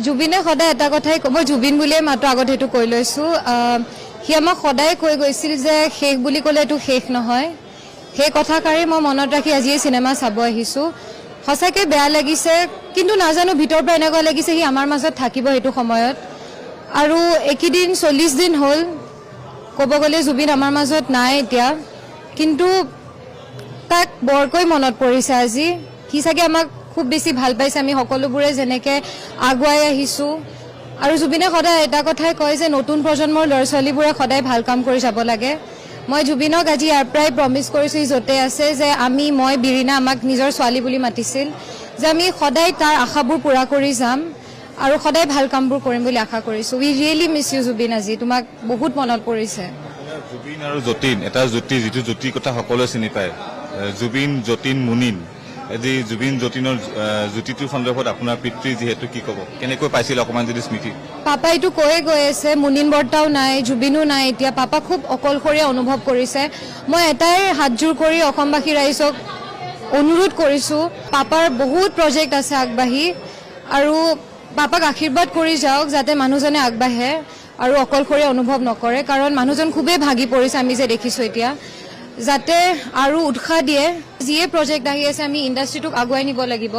জুবিনে সদায় এটা কথাই মই জুবিন বুলিয়ে মাত্ৰ আগত হেতু কৈ লৈছো হি আমাক সদায় কৈ গৈছিল যে শেষ বুলি ক'লে এটো শেষ নহয় সেই কথাকাৰে মই মনত ৰাখি আজি এই সিনেমা চাব আহিছো সঁচাকে বেয়া লাগিছে কিন্তু নাজানো ভিতৰ পৰা এনেকুৱা লাগিছে হি আমাৰ মাজত থাকিব হেতু সময়ত আৰু একিদিন 40 দিন হল ক'ব গ'লে জুবিন আমাৰ মাজত নাই এতিয়া কিন্তু তাক বৰকৈ মনত পৰিছে আজি হি চাগে আমাক খুব বেছি ভাল পাইছে আমি সকলোবোৰে যেনেকে আগুৱাই আহিছো আৰু জুবিনে সদায় এটা কথাই কয় যে নতুন প্ৰজন্মৰ ল'ৰা-ছোৱালীবোৰে সদায় ভাল কাম কৰি যাব লাগে মই জুবিনক আজি ইয়াৰ পৰাই প্ৰমিস কৰিছো যতে আছে যে মই বিৰিনা আমাক নিজৰ ছোৱালী বুলি মাতিছিল যে আমি সদায় তাৰ আশাবোৰ পুৰা কৰি যাম আৰু সদায় ভাল কামবোৰ কৰিম বুলি আশা কৰিছো উই ৰিয়েলি মিছ ইউ জুবিন আজি তোমাক বহুত মনত পৰিছে জুবিন আৰু যতীন এটা জ্যোতি যিটো জ্যোতিৰ কথা সকলোৱে চিনি পায় জুবিন যতীন মুনিন আজি জুবিন যতীনৰ জ্যোতিটোৰ সন্দৰ্ভত আপোনাৰ পিতৃ যিহেতু কি ক'ব কেনেকৈ পাইছিল অকমান যদি স্মৃতি পাপাইটো কৈয়ে গৈ আছে মুনিন বৰ্তাও নাই জুবিনো নাই এতিয়া পাপা খুব অকলশৰীয়া অনুভৱ কৰিছে মই এটাই হাতজোৰ কৰি অসমবাসী ৰাইজক অনুৰোধ কৰিছো পাপাৰ বহুত প্ৰজেক্ট আছে আগবাঢ়ি আৰু পাপাক আশীৰ্বাদ কৰি যাওক যাতে মানুহজনে আগবাঢ়ে আৰু অকলশৰীয়া অনুভৱ নকৰে কাৰণ মানুহজন খুবেই ভাগি পৰিছে আমি যে দেখিছো এতিয়া যাতে আৰু উৎসাহ দিয়ে যিয়ে প্ৰজেক্ট আহি আছে আমি ইণ্ডাষ্ট্ৰিটোক আগুৱাই নিব লাগিব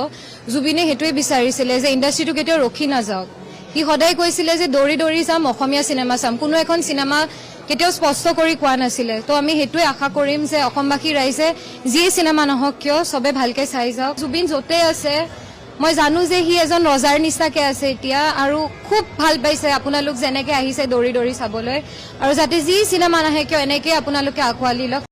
জুবিনে হেতুৱে বিচাৰিছিলে যে ইণ্ডাষ্ট্ৰিটো কেতিয়াও ৰখি নাযাওক হি সদায় কৈছিলে যে দৌৰি দৌৰি যাম অসমীয়া চিনেমা চাম কোনো এখন চিনেমা কেতিয়াও স্পষ্ট কৰি কোৱা নাছিলে তো আমি হেতুৱে আশা কৰিম যে অসমবাসী ৰাইজে যিয়ে চিনেমা নহওক কিয় সবে ভালকে চাই যাওক জুবিন যতে আছে মই জানো যে হি এজন ৰজাৰ নিচিনাকে আছে এতিয়া আৰু খুব ভাল পাইছে আপোনালোক যেনেকে আহিছে দৌৰি দৌৰি চাবলৈ আৰু যাতে যি চিনেমা নাহে কিয় এনেকে আপোনালোকে আঁকোৱালি লওক